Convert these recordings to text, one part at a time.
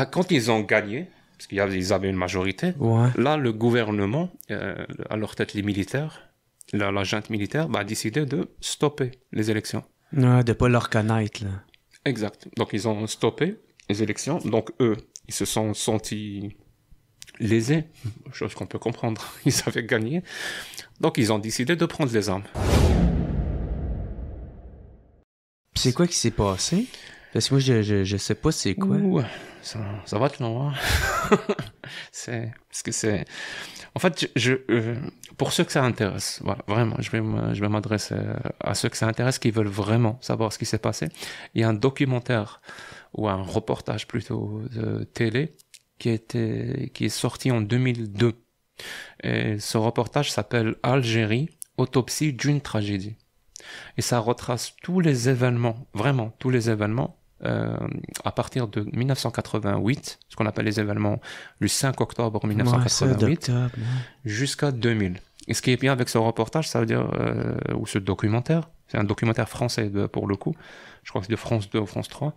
Quand ils ont gagné, parce qu'ils avaient une majorité, Ouais. là, le gouvernement, à leur tête les militaires, la junte militaire, a décidé de stopper les élections. Ouais, de pas le reconnaître, là. Exact. Donc, ils ont stoppé les élections. Donc, eux, ils se sont sentis lésés, chose qu'on peut comprendre. Ils avaient gagné. Donc, ils ont décidé de prendre les armes. Puis c'est quoi qui s'est passé? Parce que moi, je sais pas c'est quoi. Ouh, ça va être long, hein? Parce que c'est... En fait, pour ceux que ça intéresse, voilà, vraiment, je vais m'adresser à ceux que ça intéresse, qui veulent vraiment savoir ce qui s'est passé. Il y a un documentaire, ou un reportage plutôt, de télé, qui est sorti en 2002. Et ce reportage s'appelle Algérie, autopsie d'une tragédie. Et ça retrace tous les événements, vraiment tous les événements, à partir de 1988, ce qu'on appelle les événements du 5 octobre 1988, jusqu'à 2000. Et ce qui est bien avec ce reportage, ça veut dire, ou ce documentaire, c'est un documentaire français pour le coup, je crois que c'est de France 2 ou France 3,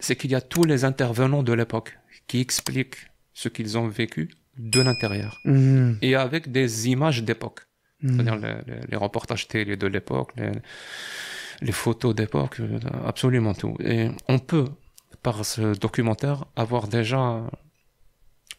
c'est qu'il y a tous les intervenants de l'époque qui expliquent ce qu'ils ont vécu de l'intérieur. Et avec des images d'époque. C'est-à-dire les reportages télé de l'époque, les photos d'époque, absolument tout. Et on peut, par ce documentaire, avoir déjà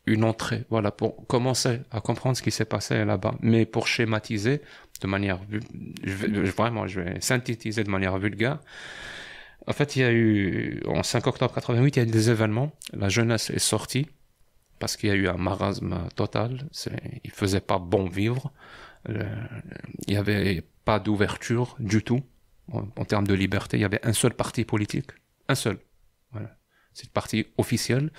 une entrée, voilà, pour commencer à comprendre ce qui s'est passé là-bas. Mais pour schématiser, de manière, je vais synthétiser de manière vulgaire. En fait, il y a eu, en 5 octobre 88, il y a eu des événements. La jeunesse est sortie, parce qu'il y a eu un marasme total. Il faisait pas bon vivre. Il y avait pas d'ouverture du tout en termes de liberté. Il y avait un seul parti politique, un seul. Voilà, c'est le parti officiel.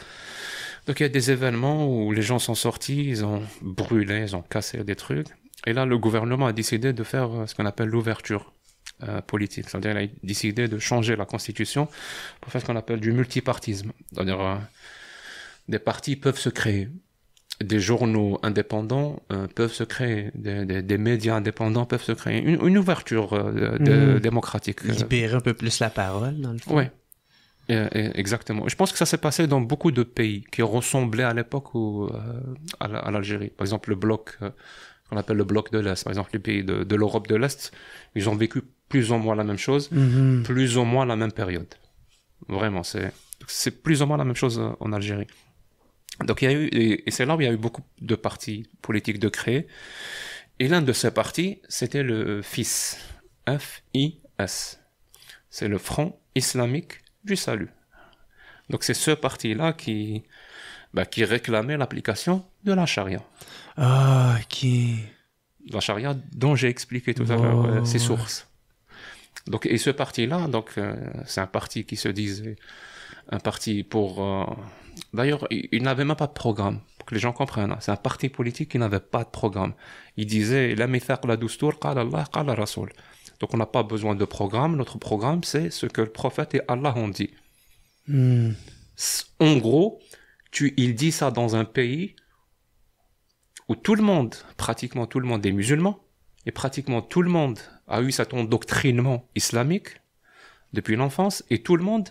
Donc il y a des événements où les gens sont sortis, ils ont brûlé, ils ont cassé des trucs. Et là, le gouvernement a décidé de faire ce qu'on appelle l'ouverture politique. C'est-à-dire, il a décidé de changer la constitution pour faire ce qu'on appelle du multipartisme. C'est-à-dire, des partis peuvent se créer. Des journaux indépendants peuvent se créer, des médias indépendants peuvent se créer, une ouverture démocratique. Libérer un peu plus la parole, dans le fond. Oui, exactement. Je pense que ça s'est passé dans beaucoup de pays qui ressemblaient à l'époque à l'Algérie. Par exemple, le bloc, qu'on appelle le bloc de l'Est, par exemple les pays de l'Europe de l'Est, ils ont vécu plus ou moins la même chose, plus ou moins la même période. Vraiment, c'est plus ou moins la même chose en Algérie. Donc il y a eu, et c'est là où il y a eu beaucoup de partis politiques de créer. Et l'un de ces partis, c'était le FIS. F-I-S. C'est le Front Islamique du Salut. Donc c'est ce parti-là qui réclamait l'application de la charia. Ah, ok. La charia dont j'ai expliqué tout à l'heure ses sources. Donc, et ce parti-là, c'est un parti qui se disait un parti pour... D'ailleurs, il n'avait même pas de programme, pour que les gens comprennent. C'est un parti politique qui n'avait pas de programme. Il disait « La mithaq la doustour, qala Allah, qala Rasoul ». Donc on n'a pas besoin de programme. Notre programme, c'est ce que le prophète et Allah ont dit. En gros, il dit ça dans un pays où tout le monde, pratiquement tout le monde est musulman, et pratiquement tout le monde a eu cet endoctrinement islamique depuis l'enfance, et tout le monde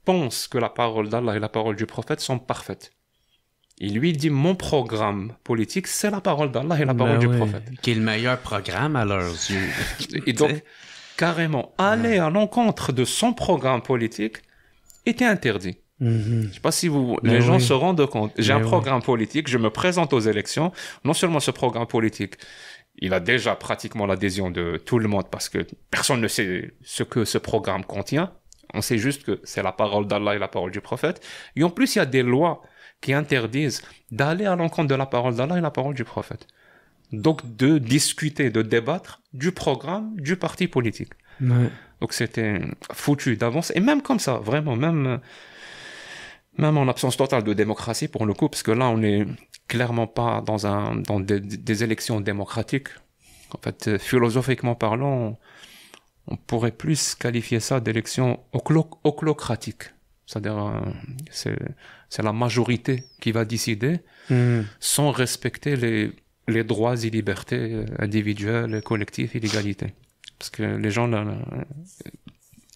pense que la parole d'Allah et la parole du prophète sont parfaites. Et lui, il dit, mon programme politique, c'est la parole d'Allah et la parole du prophète. Qui est le meilleur programme à leurs yeux. Et donc, carrément, aller à l'encontre de son programme politique était interdit. Je ne sais pas si les gens se rendent compte. J'ai un programme politique, je me présente aux élections. Non seulement ce programme politique, il a déjà pratiquement l'adhésion de tout le monde parce que personne ne sait ce que ce programme contient. On sait juste que c'est la parole d'Allah et la parole du prophète. Et en plus, il y a des lois qui interdisent d'aller à l'encontre de la parole d'Allah et la parole du prophète. Donc, de discuter, de débattre du programme du parti politique. Ouais. Donc, c'était foutu d'avance. Et même comme ça, vraiment, même en absence totale de démocratie, pour le coup, parce que là, on n'est clairement pas dans des élections démocratiques. En fait, philosophiquement parlant, on pourrait plus qualifier ça d'élection oclocratique. C'est-à-dire, c'est la majorité qui va décider sans respecter les droits et libertés individuelles, collectives et l'égalité. Parce que les gens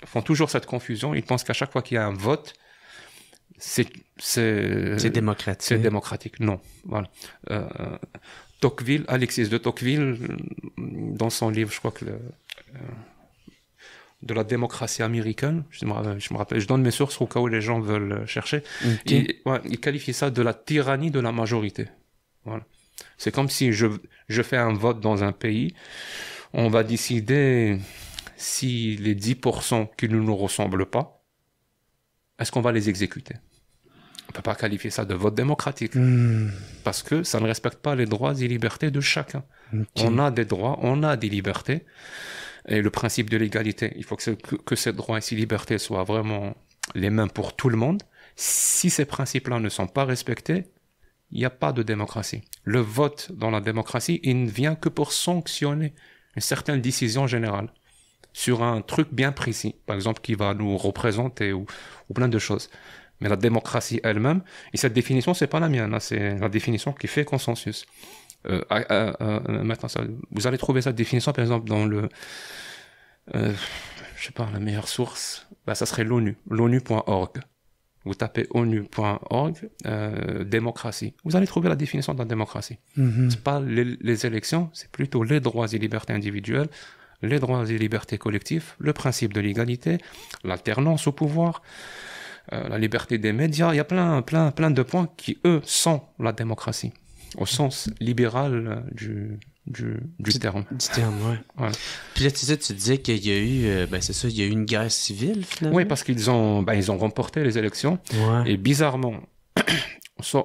font toujours cette confusion. Ils pensent qu'à chaque fois qu'il y a un vote, c'est démocratique. C'est démocratique. Non. Voilà. Tocqueville, Alexis de Tocqueville, dans son livre, je crois que de la démocratie américaine, je me rappelle, je donne mes sources au cas où les gens veulent chercher. Okay. Il qualifie ça de la tyrannie de la majorité. Voilà. C'est comme si je fais un vote dans un pays, on va décider si les 10% qui ne nous ressemblent pas, est-ce qu'on va les exécuter? On ne peut pas qualifier ça de vote démocratique, parce que ça ne respecte pas les droits et libertés de chacun. Okay. On a des droits, on a des libertés, et le principe de l'égalité, il faut que ces droits et ces libertés soient vraiment les mêmes pour tout le monde. Si ces principes-là ne sont pas respectés, il n'y a pas de démocratie. Le vote dans la démocratie, il ne vient que pour sanctionner une certaine décision générale sur un truc bien précis, par exemple qui va nous représenter ou plein de choses. Mais la démocratie elle-même, et cette définition, c'est pas la mienne, hein, c'est la définition qui fait consensus. Maintenant, vous allez trouver cette définition, par exemple, dans je sais pas, la meilleure source, ça serait l'ONU, l'ONU.org. Vous tapez onu.org, démocratie. Vous allez trouver la définition de la démocratie. C'est pas les élections, c'est plutôt les droits et libertés individuelles, les droits et libertés collectives, le principe de l'égalité, l'alternance au pouvoir, la liberté des médias. Il y a plein de points qui, eux, sont la démocratie, au sens libéral du terme. Du terme, ouais. Voilà. Puis là, tu disais qu'il y a eu, il y a eu une guerre civile, finalement. Oui, parce qu'ils ont remporté les élections. Ouais. Et bizarrement,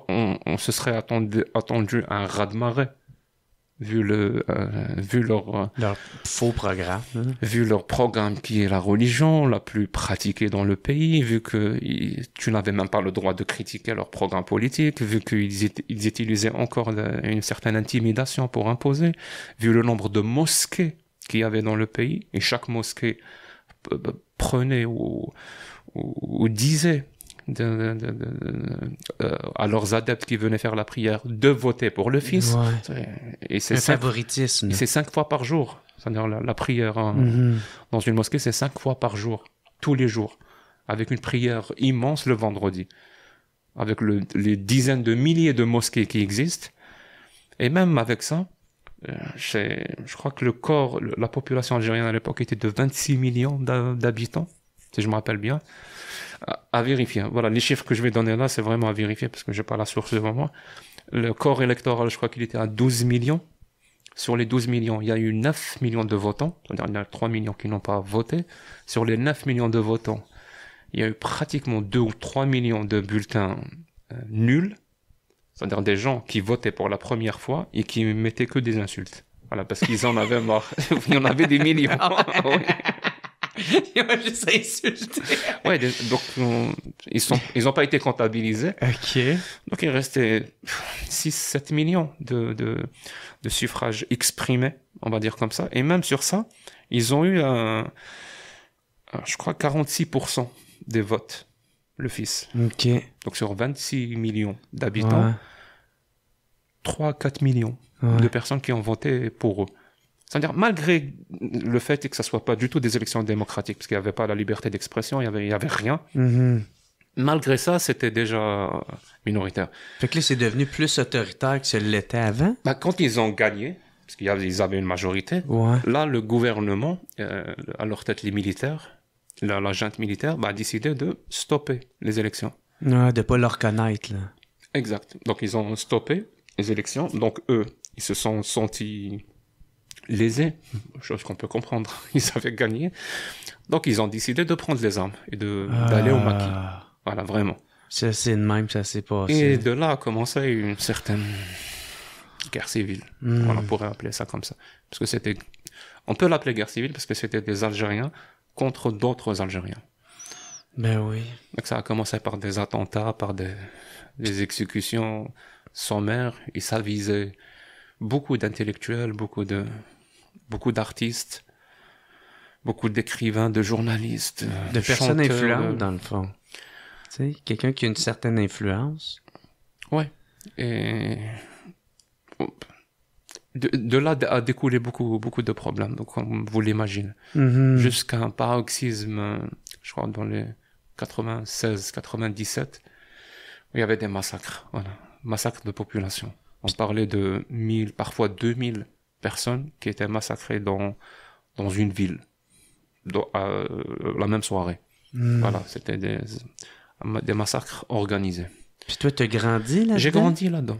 on se serait attendu à un raz-de-marée, vu leur faux programme. Vu leur programme qui est la religion la plus pratiquée dans le pays, vu que tu n'avais même pas le droit de critiquer leur programme politique, vu qu'ils utilisaient encore une certaine intimidation pour imposer, vu le nombre de mosquées qu'il y avait dans le pays, et chaque mosquée prenait ou disait à leurs adeptes qui venaient faire la prière de voter pour le fils. Ouais. Et c'est favoritisme. Et c'est 5 fois par jour. C'est-à-dire la prière dans une mosquée, c'est 5 fois par jour, tous les jours, avec une prière immense le vendredi, avec les dizaines de milliers de mosquées qui existent. Et même avec ça, je crois que la population algérienne à l'époque était de 26 millions d'habitants, si je me rappelle bien. À vérifier. Voilà, les chiffres que je vais donner là, c'est vraiment à vérifier parce que j'ai pas la source devant moi. Le corps électoral, je crois qu'il était à 12 millions. Sur les 12 millions, il y a eu 9 millions de votants. C'est-à-dire, il y a 3 millions qui n'ont pas voté. Sur les 9 millions de votants, il y a eu pratiquement 2 ou 3 millions de bulletins nuls. C'est-à-dire des gens qui votaient pour la première fois et qui mettaient que des insultes. Voilà, parce qu'ils en avaient marre. Il y en avait des millions. Oui. Il m'a juste insulté. Ouais, donc ils ont pas été comptabilisés. Ok. Donc il restait 6-7 millions de suffrages exprimés, on va dire comme ça. Et même sur ça, ils ont eu je crois 46% des votes, le fils. Ok. Donc sur 26 millions d'habitants, 3-4 millions de personnes qui ont voté pour eux. C'est-à-dire, malgré le fait que ça soit pas du tout des élections démocratiques, parce qu'il n'y avait pas la liberté d'expression, il y avait rien. Malgré ça, c'était déjà minoritaire. Fait que là, c'est devenu plus autoritaire que ce l'était avant? Quand ils ont gagné, parce qu'ils avaient une majorité, là, le gouvernement, à leur tête les militaires, la junte militaire, a décidé de stopper les élections. De pas le reconnaître, là. Exact. Donc, ils ont stoppé les élections. Donc, eux, ils se sont sentis lésés, chose qu'on peut comprendre. Ils avaient gagné. Donc, ils ont décidé de prendre les armes et d'aller au maquis. Voilà, vraiment. C'est de même, ça s'est passé. Et de là a commencé une certaine guerre civile. Voilà, on pourrait appeler ça comme ça. Parce que on peut l'appeler guerre civile parce que c'était des Algériens contre d'autres Algériens. Ben oui. Donc, ça a commencé par des attentats, par des exécutions sommaires, et ça visait beaucoup d'intellectuels, beaucoup d'artistes, beaucoup d'écrivains, de journalistes, de personnes influentes dans le fond. Tu sais, quelqu'un qui a une certaine influence. Ouais. Et de là a découlé beaucoup de problèmes, donc comme vous l'imaginez. Jusqu'à un paroxysme, je crois dans les 96-97, Il y avait des massacres, voilà. Massacres de population. On parlait de 1000, parfois 2000 personnes qui étaient massacrées dans une ville, la même soirée. Voilà, c'était des massacres organisés. Puis toi, t'as grandi là-dedans? J'ai grandi là-dedans.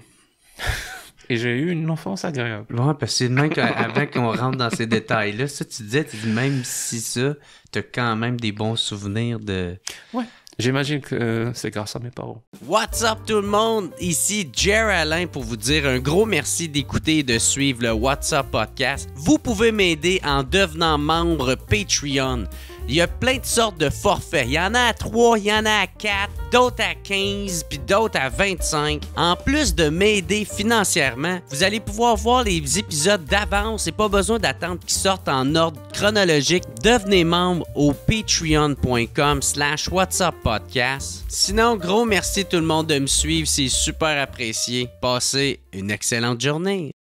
Et j'ai eu une enfance agréable. Ouais, parce que c'est même avant qu'on rentre dans ces détails-là, ça, tu dis, même si ça, t'as quand même des bons souvenirs de... Ouais. J'imagine que c'est grâce à mes parents. What's up tout le monde? Ici Jer Alain pour vous dire un gros merci d'écouter et de suivre le What's Up Podcast. Vous pouvez m'aider en devenant membre Patreon. Il y a plein de sortes de forfaits. Il y en a à 3, il y en a à 4, d'autres à 15, puis d'autres à 25. En plus de m'aider financièrement, vous allez pouvoir voir les épisodes d'avance et pas besoin d'attendre qu'ils sortent en ordre chronologique. Devenez membre au patreon.com/whatsuppodcast. Sinon, gros merci tout le monde de me suivre, c'est super apprécié. Passez une excellente journée.